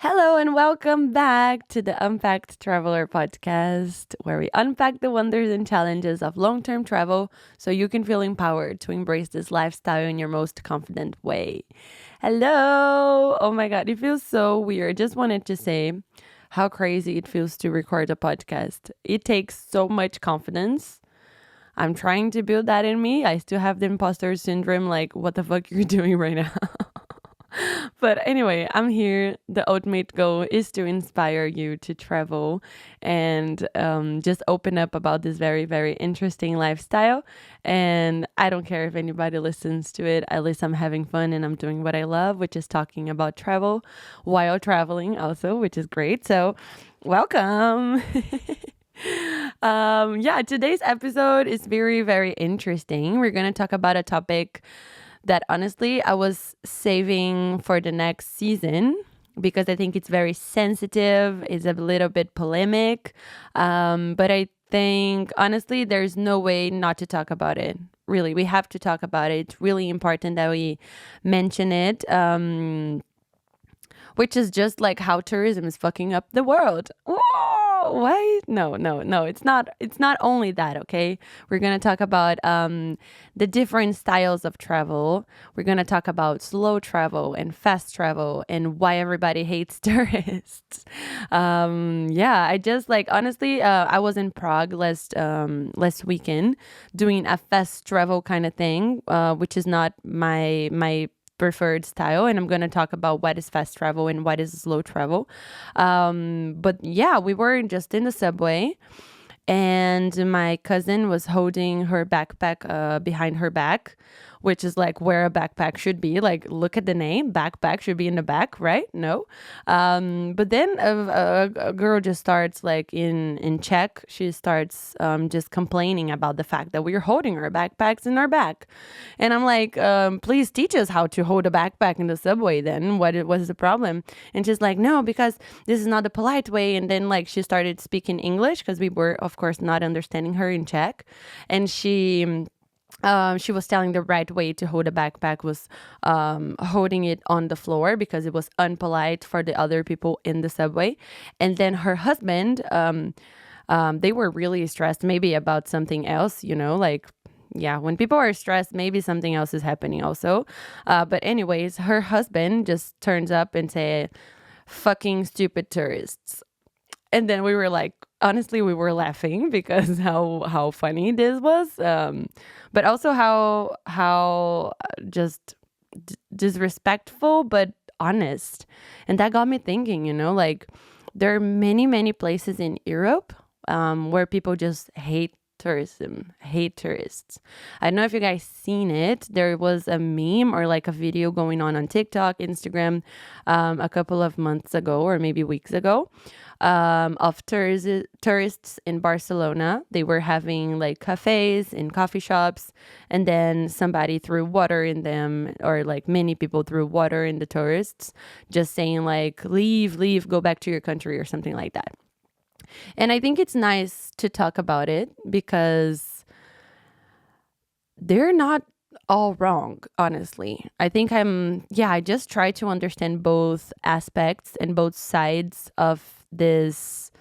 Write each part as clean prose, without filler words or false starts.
Hello and welcome back to the Unpacked Traveler podcast, where we unpack the wonders and challenges of long term travel so you can feel empowered to embrace this lifestyle in your most confident way. Hello! Oh my God, it feels so weird. Just wanted to say how crazy it feels to record a podcast. It takes so much confidence. I'm trying to build that in me. I still have the imposter syndrome, like, what the fuck you're doing right now? But anyway, I'm here. The ultimate goal is to inspire you to travel and just open up about this very, very interesting lifestyle. And I don't care if anybody listens to it. At least I'm having fun and I'm doing what I love, which is talking about travel while traveling, also, which is great. So, welcome. Yeah, today's episode is very, very interesting. We're going to talk about a topic that honestly I was saving for the next season because I think it's very sensitive, it's a little bit polemic. But I think honestly, there's no way not to talk about it. Really, we have to talk about it. It's really important that we mention it. Which is just like how tourism is fucking up the world. Whoa, why? No, no, no. It's not. It's not only that. Okay, we're gonna talk about the different styles of travel. We're gonna talk about slow travel and fast travel and why everybody hates tourists. Yeah, I just like honestly, I was in Prague last weekend doing a fast travel kind of thing, which is not my preferred style, and I'm going to talk about what is fast travel and what is slow travel. But yeah, we were just in the subway, and my cousin was holding her backpack behind her back, which is like where a backpack should be. Like, look at the name, backpack should be in the back, right? No. But then a girl just starts like in Czech. She starts just complaining about the fact that we're holding our backpacks in our back, and I'm like, please teach us how to hold a backpack in the subway. Then what is the problem? And she's like, no, because this is not the polite way. And then like she started speaking English because we were of course not understanding her in Czech, and she was telling the right way to hold a backpack was holding it on the floor because it was unpolite for the other people in the subway. And then her husband, they were really stressed, maybe about something else, like, yeah, when people are stressed, maybe something else is happening also. But anyways, her husband just turns up and say, "Fucking stupid tourists." And then we were like, honestly, we were laughing because how funny this was, but also how just disrespectful but honest. And that got me thinking, like, there are many places in Europe where people just hate tourism, hate tourists. I don't know if you guys seen it. There was a meme or like a video going on TikTok, Instagram, a couple of months ago or maybe weeks ago, of tourists in Barcelona. They were having like cafes and coffee shops, and then somebody threw water in them, or like many people threw water in the tourists, just saying like, leave, go back to your country or something like that. And I think it's nice to talk about it because they're not all wrong, honestly. I think I just try to understand both aspects and both sides of this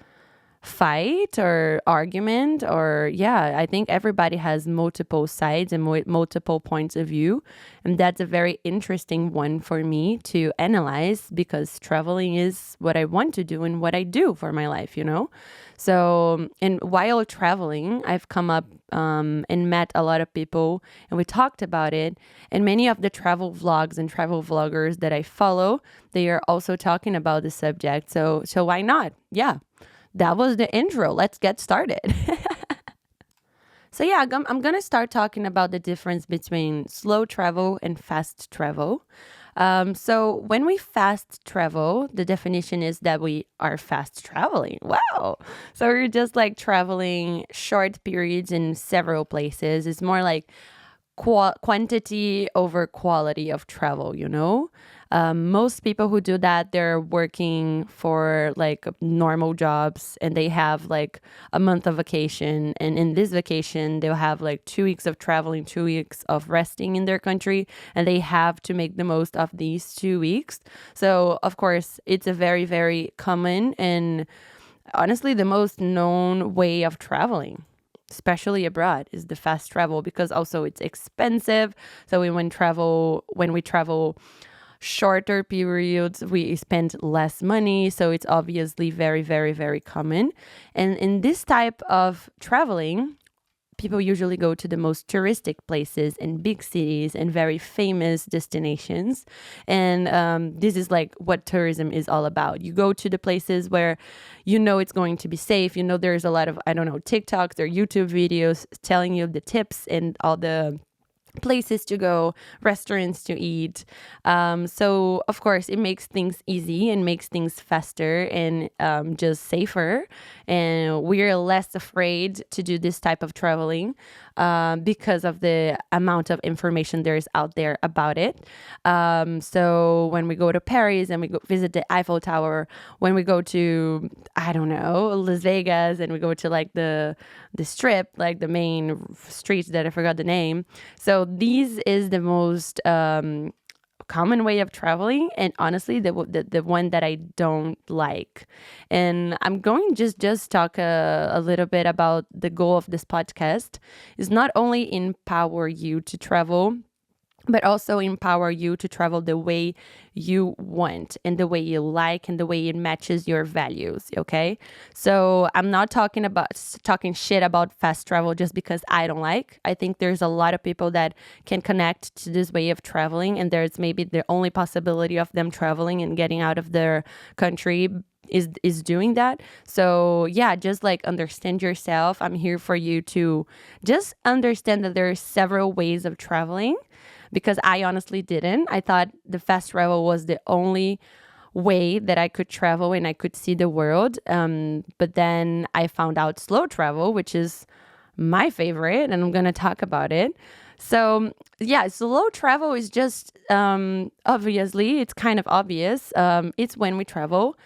fight or argument. Or yeah, I think everybody has multiple sides and multiple points of view, and that's a very interesting one for me to analyze because traveling is what I want to do and what I do for my life. So, and while traveling, I've come up and met a lot of people, and we talked about it. And many of the travel vlogs and travel vloggers that I follow, they are also talking about the subject. So why not? Yeah, that was the intro. Let's get started. So yeah, I'm gonna start talking about the difference between slow travel and fast travel. So when we fast travel, the definition is that we are fast traveling. Wow. So we're just like traveling short periods in several places. It's more like quantity over quality of travel. Most people who do that, they're working for like normal jobs and they have like a month of vacation. And in this vacation, they'll have like 2 weeks of traveling, 2 weeks of resting in their country, and they have to make the most of these 2 weeks. So, of course, it's a very, very common and honestly the most known way of traveling, especially abroad, is the fast travel, because also it's expensive. So when we travel shorter periods, we spend less money. So it's obviously very, very, very common. And in this type of traveling, people usually go to the most touristic places in big cities and very famous destinations. And this is like what tourism is all about. You go to the places where you know it's going to be safe. You know, there's a lot of, I don't know, TikToks or YouTube videos telling you the tips and all the places to go, restaurants to eat. So, of course, it makes things easy and makes things faster and just safer. And we're less afraid to do this type of traveling because of the amount of information there is out there about it. So, when we go to Paris and we go visit the Eiffel Tower, when we go to, I don't know, Las Vegas, and we go to like the strip, like the main streets that I forgot the name. So these is the most common way of traveling, and honestly, the one that I don't like. And I'm going just talk a little bit about the goal of this podcast is not only empower you to travel, but also empower you to travel the way you want and the way you like and the way it matches your values. Okay. So I'm not talking shit about fast travel just because I don't like. I think there's a lot of people that can connect to this way of traveling, and there's maybe the only possibility of them traveling and getting out of their country is doing that. So yeah, just like understand yourself. I'm here for you to just understand that there are several ways of traveling, because I honestly didn't. I thought the fast travel was the only way that I could travel and I could see the world. But then I found out slow travel, which is my favorite, and I'm going to talk about it. So, yeah, slow travel is just obviously, it's kind of obvious. It's when we travel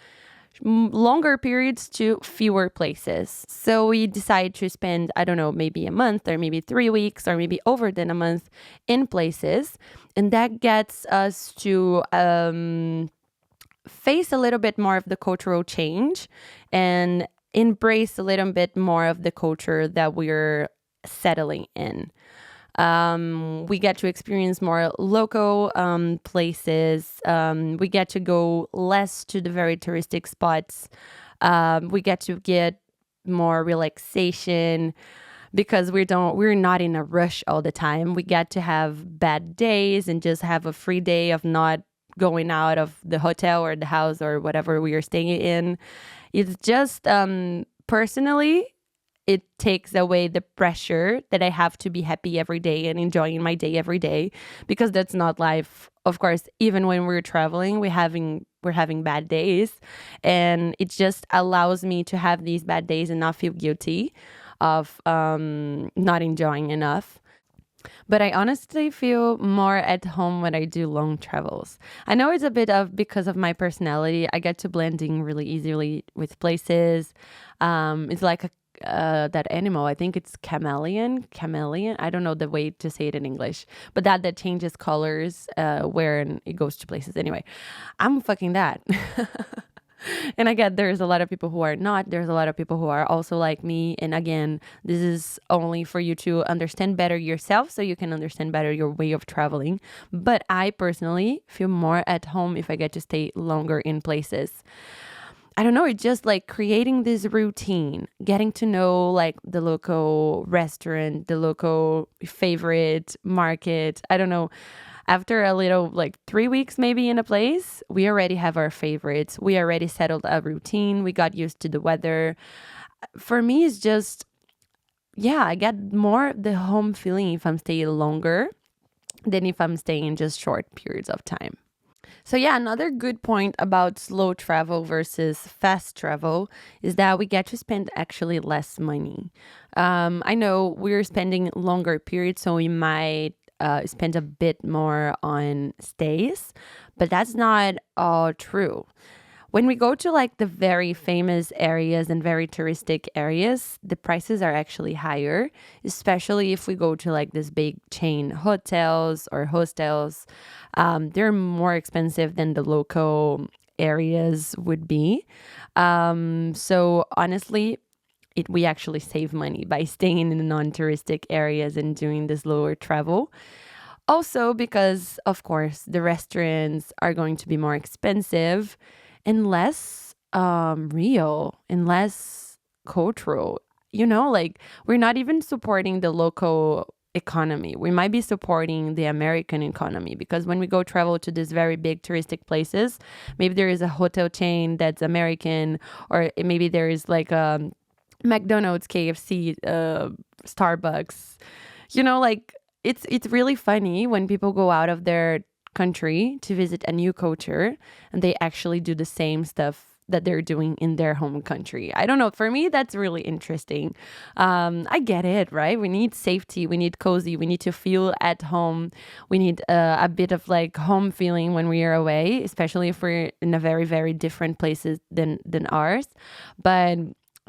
longer periods to fewer places. So we decide to spend, I don't know, maybe a month or maybe 3 weeks or maybe over than a month in places. And that gets us to face a little bit more of the cultural change and embrace a little bit more of the culture that we're settling in. We get to experience more local places. We get to go less to the very touristic spots. We get to get more relaxation because we're not in a rush all the time. We get to have bad days and just have a free day of not going out of the hotel or the house or whatever we are staying in. It's just personally, it takes away the pressure that I have to be happy every day and enjoying my day every day, because that's not life. Of course, even when we're traveling, we're having bad days, and it just allows me to have these bad days and not feel guilty of not enjoying enough. But I honestly feel more at home when I do long travels. I know it's a bit of because of my personality. I get to blending really easily with places. It's like that animal. I think it's chameleon. I don't know the way to say it in English, but that changes colors when it goes to places. Anyway, I'm fucking that. And again, there's a lot of people who are not. There's a lot of people who are also like me. And again, this is only for you to understand better yourself so you can understand better your way of traveling. But I personally feel more at home if I get to stay longer in places. I don't know, it's just like creating this routine, getting to know like the local restaurant, the local favorite market. I don't know. After a little like 3 weeks maybe in a place, we already have our favorites. We already settled a routine. We got used to the weather. For me, it's just, yeah, I get more the home feeling if I'm staying longer than if I'm staying in just short periods of time. So yeah, another good point about slow travel versus fast travel is that we get to spend actually less money. I know we're spending longer periods, so we might spend a bit more on stays, But that's not all true. When we go to like the very famous areas and very touristic areas, the prices are actually higher, especially if we go to like this big chain hotels or hostels. They're more expensive than the local areas would be. So honestly, we actually save money by staying in the non-touristic areas and doing this lower travel. Also, because of course the restaurants are going to be more expensive and less real and less cultural. Like we're not even supporting the local economy. We might be supporting the American economy because when we go travel to these very big touristic places, maybe there is a hotel chain that's American, or maybe there is like a McDonald's, KFC, Starbucks. Like it's really funny when people go out of their country to visit a new culture and they actually do the same stuff that they're doing in their home country. I don't know. For me, that's really interesting. I get it, right? We need safety. We need cozy. We need to feel at home. We need a bit of like home feeling when we are away, especially if we're in a very, very different places than ours. But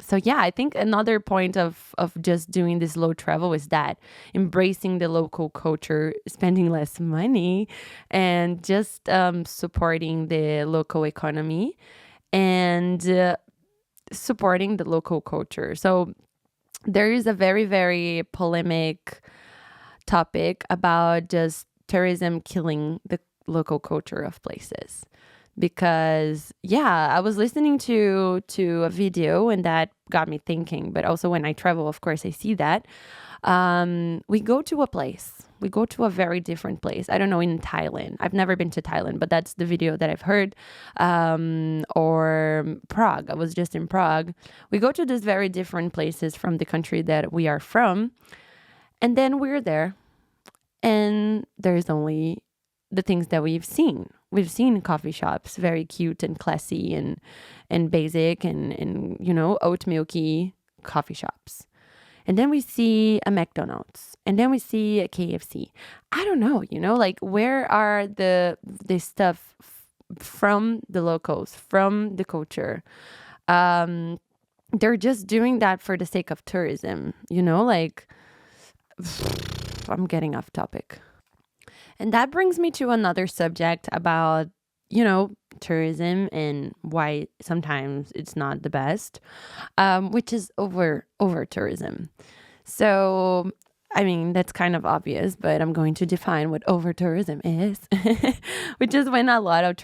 so yeah, I think another point of just doing this low travel is that embracing the local culture, spending less money, and just supporting the local economy and supporting the local culture. So there is a very, very polemic topic about just tourism killing the local culture of places. Because yeah, I was listening to a video and that got me thinking. But also when I travel, of course, I see that. We go to a place. We go to a very different place. I don't know, in Thailand. I've never been to Thailand, but that's the video that I've heard. Or Prague. I was just in Prague. We go to these very different places from the country that we are from. And then we're there. And there's only the things that we've seen. We've seen coffee shops, very cute and classy and basic and oat milky coffee shops. And then we see a McDonald's, and then we see a KFC. I don't know, like where are the stuff from the locals, from the culture? They're just doing that for the sake of tourism, like I'm getting off topic. And that brings me to another subject about, tourism and why sometimes it's not the best, which is over tourism. So I mean, that's kind of obvious, but I'm going to define what over tourism is, which is when a lot of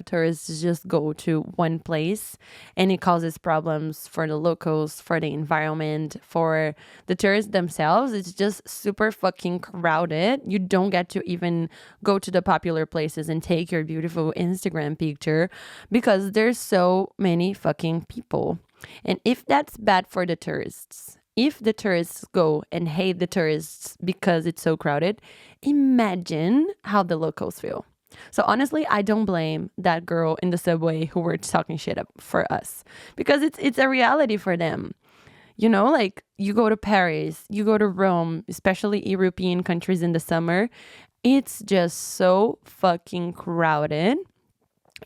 tourists just go to one place and it causes problems for the locals, for the environment, for the tourists themselves. It's just super fucking crowded. You don't get to even go to the popular places and take your beautiful Instagram picture because there's so many fucking people. And if that's bad for the tourists, if the tourists go and hate the tourists because it's so crowded, imagine how the locals feel. So honestly, I don't blame that girl in the subway who were talking shit up for us because it's a reality for them. Like you go to Paris, you go to Rome, especially European countries in the summer, it's just so fucking crowded.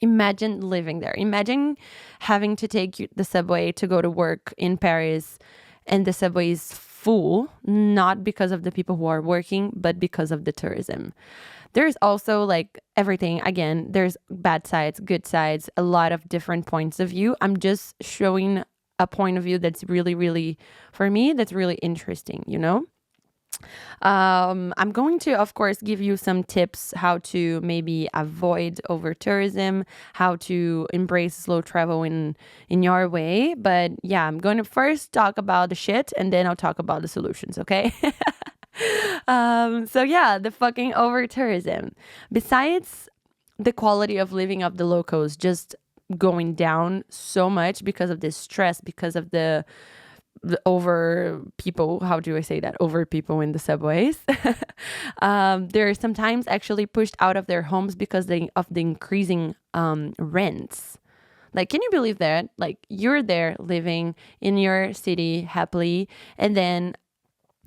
Imagine living there. Imagine having to take the subway to go to work in Paris and the subway is full, not because of the people who are working, but because of the tourism. There's also like everything. Again, there's bad sides, good sides, a lot of different points of view. I'm just showing a point of view that's really, really, for me, that's really interesting. I'm going to, of course, give you some tips how to maybe avoid over tourism, how to embrace slow travel in your way. But yeah, I'm going to first talk about the shit and then I'll talk about the solutions, okay? So yeah, the fucking over tourism. Besides the quality of living of the locals just going down so much because of this stress, because of the over people, how do I say that, over people in the subways. They're sometimes actually pushed out of their homes because of the increasing rents. Like, can you believe that? Like, you're there living in your city happily, and then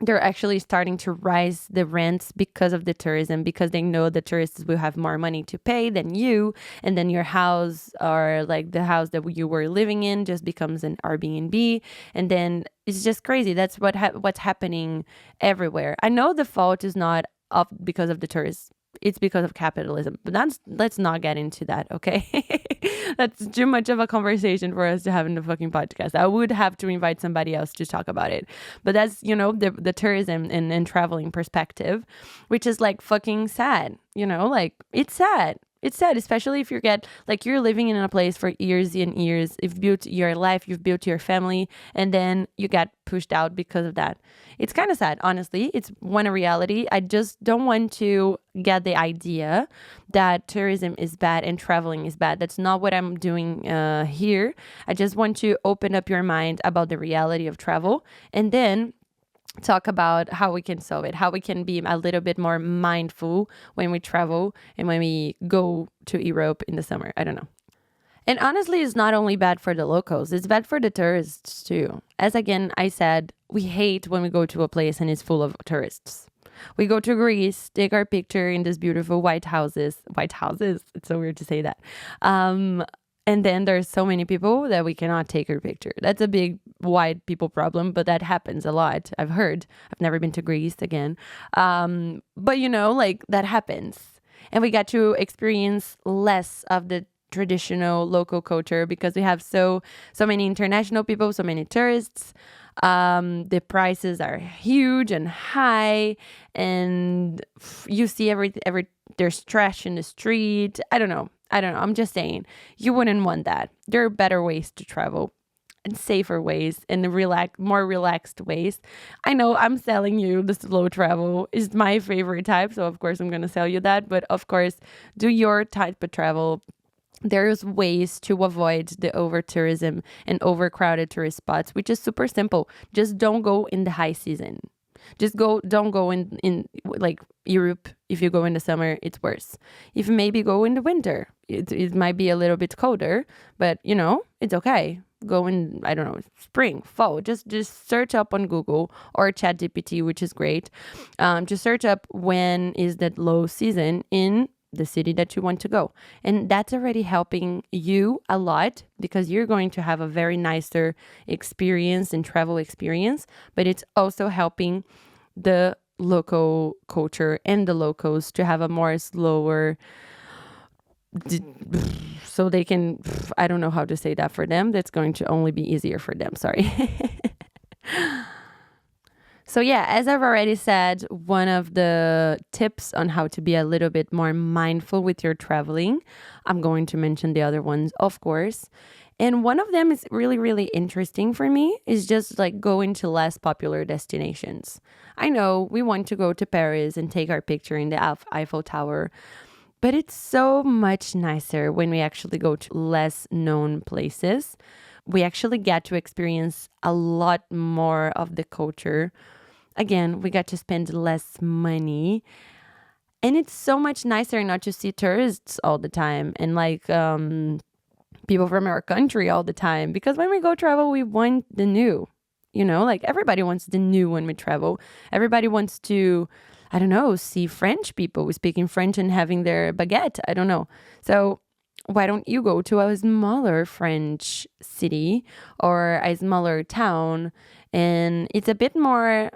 they're actually starting to rise the rents because of the tourism, because they know the tourists will have more money to pay than you, and then your house, or like the house that you were living in, just becomes an Airbnb. And then it's just crazy. That's what's happening everywhere. I know the fault is not of because of the tourists, it's because of capitalism, but let's not get into that, okay? That's too much of a conversation for us to have in the fucking podcast. I would have to invite somebody else to talk about it. But that's, the tourism and traveling perspective, which is like fucking sad, like it's sad. It's sad, especially if you're living in a place for years and years. You've built your life, you've built your family, and then you get pushed out because of that. It's kind of sad, honestly. It's one reality. I just don't want to get the idea that tourism is bad and traveling is bad. That's not what I'm doing here. I just want to open up your mind about the reality of travel, and then talk about how we can solve it, how we can be a little bit more mindful when we travel and when we go to Europe in the summer. I don't know. And honestly, it's not only bad for the locals, it's bad for the tourists too. As again, I said, we hate when we go to a place and it's full of tourists. We go to Greece, take our picture in these beautiful white houses. White houses? It's so weird to say that. And then there's so many people that we cannot take our picture. That's a big white people problem, but that happens a lot. I've heard. I've never been to Greece again. But like that happens. And we got to experience less of the traditional local culture because we have so many international people, so many tourists. The prices are huge and high, and you see every there's trash in the street. I don't know. I'm just saying, you wouldn't want that. There are better ways to travel, and safer ways, and more relaxed ways. I know I'm selling you the slow travel is my favorite type, so of course I'm gonna sell you that. But of course, do your type of travel. There's ways to avoid the over tourism and overcrowded tourist spots, which is super simple. Just don't go in the high season. Don't go in like Europe. If you go in the summer, it's worse. If you maybe go in the winter, it might be a little bit colder, but it's okay. Go in, I don't know, spring, fall. Just search up on Google or ChatGPT, which is great. Just search up when is that low season in the city that you want to go. And that's already helping you a lot because you're going to have a very nicer experience and travel experience, but it's also helping the local culture and the locals to have a more slower so they can, I don't know how to say that for them. That's going to only be easier for them. Sorry. So yeah, as I've already said, one of the tips on how to be a little bit more mindful with your traveling, I'm going to mention the other ones, of course. And one of them is really, really interesting for me, is just like going to less popular destinations. I know we want to go to Paris and take our picture in the Eiffel Tower, but it's so much nicer when we actually go to less known places. We actually get to experience a lot more of the culture. Again, we got to spend less money, and it's so much nicer not to see tourists all the time and like people from our country all the time, because when we go travel, we want the new, like everybody wants the new when we travel. Everybody wants to, I don't know, see French people speaking French and having their baguette. I don't know. So why don't you go to a smaller French city or a smaller town? And it's a bit more,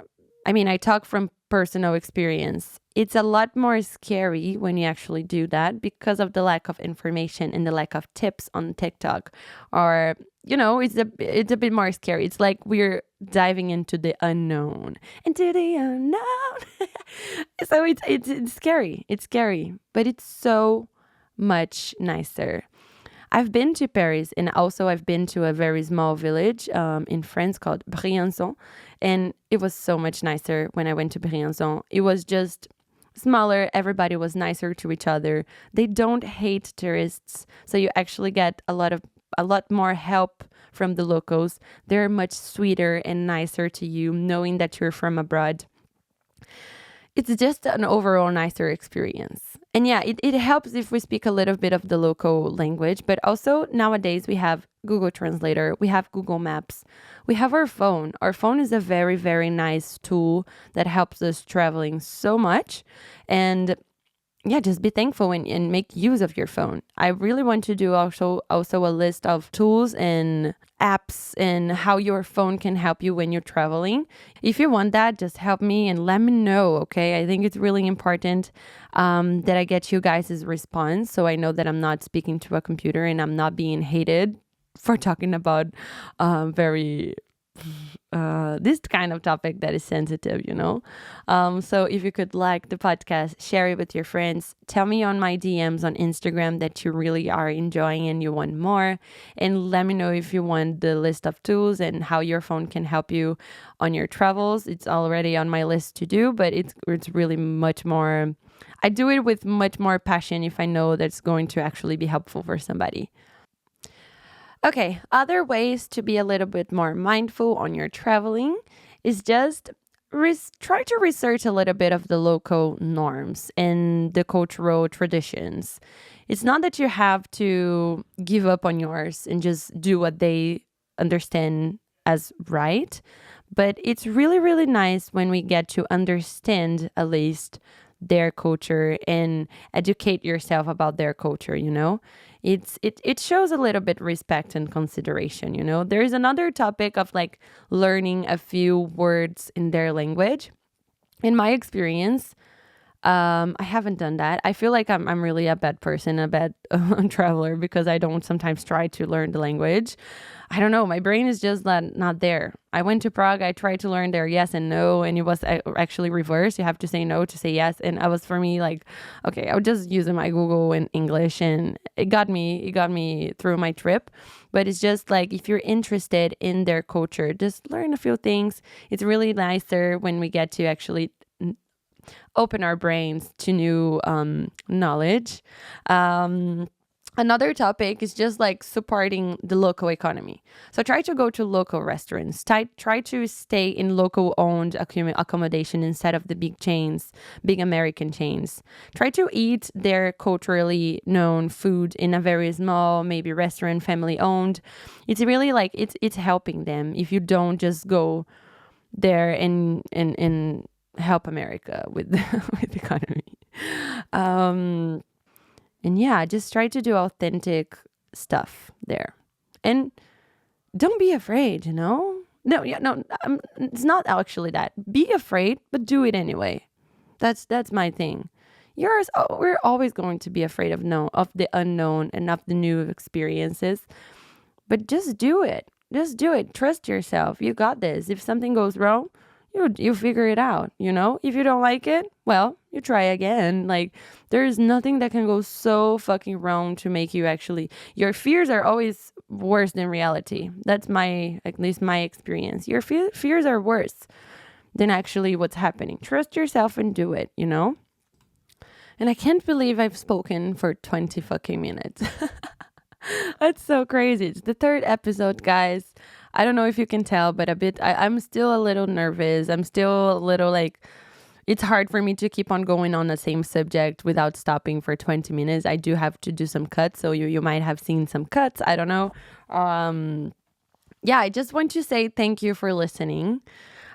I talk from personal experience. It's a lot more scary when you actually do that because of the lack of information and the lack of tips on TikTok. Or, it's a bit more scary. It's like we're diving into the unknown. Into the unknown. So it's scary. It's scary. But it's so much nicer. I've been to Paris, and also I've been to a very small village in France called Briançon, and it was so much nicer when I went to Briançon. It was just smaller. Everybody was nicer to each other. They don't hate tourists, so you actually get a lot more help from the locals. They're much sweeter and nicer to you, knowing that you're from abroad. It's just an overall nicer experience. And yeah, it helps if we speak a little bit of the local language, but also nowadays we have Google Translator, we have Google Maps, we have our phone. Our phone is a very, very nice tool that helps us traveling so much. And yeah, just be thankful and make use of your phone. I really want to do also a list of tools and apps and how your phone can help you when you're traveling. If you want that, just help me and let me know, okay? I think it's really important that I get you guys' response so I know that I'm not speaking to a computer and I'm not being hated for talking about very this kind of topic that is sensitive, you know? So if you could like the podcast, share it with your friends, tell me on my DMs on Instagram that you really are enjoying and you want more. And let me know if you want the list of tools and how your phone can help you on your travels. It's already on my list to do, but it's really much more. I do it with much more passion if I know that's going to actually be helpful for somebody. Okay, other ways to be a little bit more mindful on your traveling is just try to research a little bit of the local norms and the cultural traditions. It's not that you have to give up on yours and just do what they understand as right, but it's really, really nice when we get to understand at least their culture and educate yourself about their culture, you know? It shows a little bit respect and consideration, you know? There is another topic of like learning a few words in their language. In my experience, I haven't done that. I feel like I'm really a bad person, a bad traveler because I don't sometimes try to learn the language. I don't know. My brain is just not there. I went to Prague. I tried to learn there yes and no, and it was actually reversed. You have to say no to say yes, and I was for me like, okay, I was just using my Google in English, and it got me through my trip. But it's just like if you're interested in their culture, just learn a few things. It's really nicer when we get to actually open our brains to new knowledge. Another topic is just like supporting the local economy. So try to go to local restaurants. Try to stay in local owned accommodation instead of the big chains, big American chains. Try to eat their culturally known food in a very small, maybe restaurant, family owned. It's really like it's helping them if you don't just go there and help America with with the economy. And yeah, just try to do authentic stuff there. And don't be afraid, you know? No, yeah, no, it's not actually that. Be afraid, but do it anyway. That's my thing. We're always going to be afraid of the unknown and of the new experiences. But just do it. Just do it. Trust yourself. You got this. If something goes wrong, you figure it out, you know? If you don't like it, well, you try again. Like there's nothing that can go so fucking wrong to make you actually your fears are always worse than reality. That's at least my experience. Your fears are worse than actually what's happening. Trust yourself and do it, you know? And I can't believe I've spoken for 20 fucking minutes. That's so crazy. It's the third episode, guys. I don't know if you can tell, but I'm still a little nervous. I'm still a little like, it's hard for me to keep on going on the same subject without stopping for 20 minutes. I do have to do some cuts. So you might have seen some cuts. I don't know. Yeah, I just want to say thank you for listening.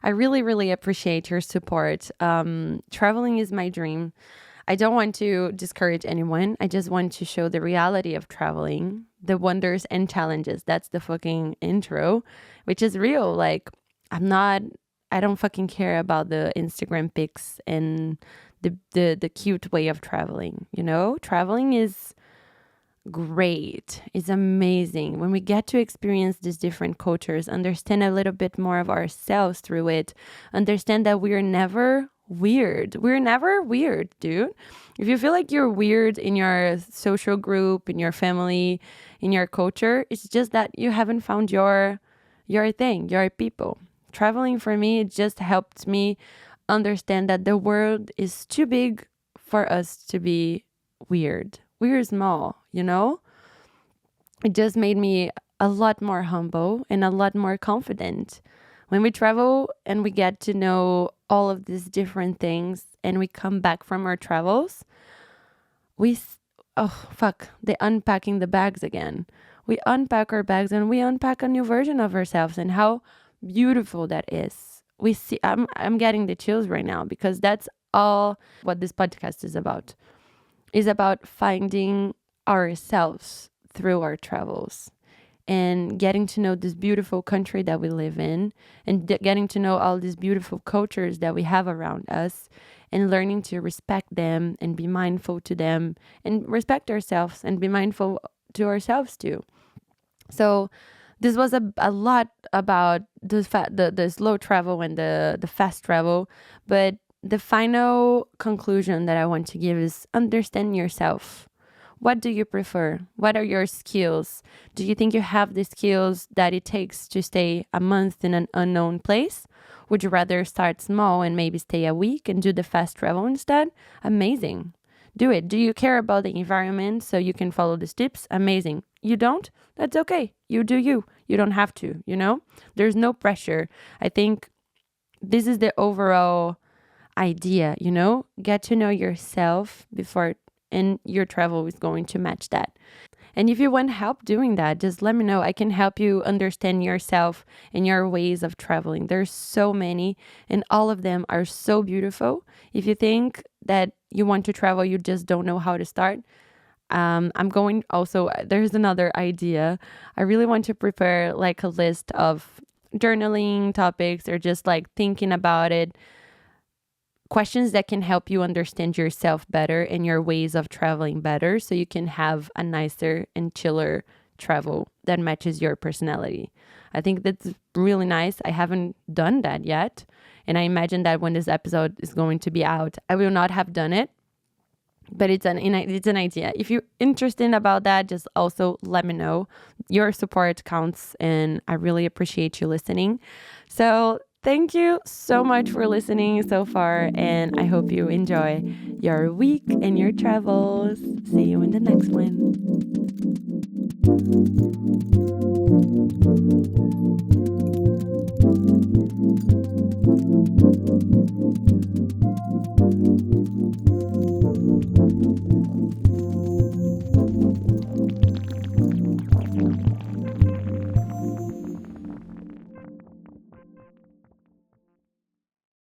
I really, really appreciate your support. Traveling is my dream. I don't want to discourage anyone. I just want to show the reality of traveling, the wonders and challenges. That's the fucking intro, which is real. Like, I don't fucking care about the Instagram pics and the cute way of traveling. You know, traveling is great. It's amazing when we get to experience these different cultures, understand a little bit more of ourselves through it, understand that we're never weird. We're never weird, dude. If you feel like you're weird in your social group, in your family, in your culture, it's just that you haven't found your thing, your people. Traveling for me, it just helped me understand that the world is too big for us to be weird. We're small, you know? It just made me a lot more humble and a lot more confident. When we travel and we get to know all of these different things and we come back from our travels, we oh fuck, they unpacking the bags again. We unpack our bags and we unpack a new version of ourselves, and how beautiful that is. We see, I'm getting the chills right now, because that's all what this podcast is about finding ourselves through our travels and getting to know this beautiful country that we live in, and getting to know all these beautiful cultures that we have around us, and learning to respect them and be mindful to them, and respect ourselves and be mindful to ourselves too. So this was a lot about the slow travel and the fast travel, but the final conclusion that I want to give is understand yourself. What do you prefer? What are your skills? Do you think you have the skills that it takes to stay a month in an unknown place? Would you rather start small and maybe stay a week and do the fast travel instead? Amazing. Do it. Do you care about the environment so you can follow the tips? Amazing. You don't? That's okay. You do you. You don't have to, you know? There's no pressure. I think this is the overall idea, you know? Get to know yourself before, and your travel is going to match that. And if you want help doing that, just let me know. I can help you understand yourself and your ways of traveling. There's so many, and all of them are so beautiful. If you think that you want to travel, you just don't know how to start, I'm going also, there's another idea. I really want to prepare like a list of journaling topics, or just like thinking about it, questions that can help you understand yourself better and your ways of traveling better, so you can have a nicer and chiller travel that matches your personality. I think that's really nice. I haven't done that yet. And I imagine that when this episode is going to be out, I will not have done it. But it's an idea. If you're interested about that, just also let me know. Your support counts, and I really appreciate you listening. So thank you so much for listening so far, and I hope you enjoy your week and your travels. See you in the next one.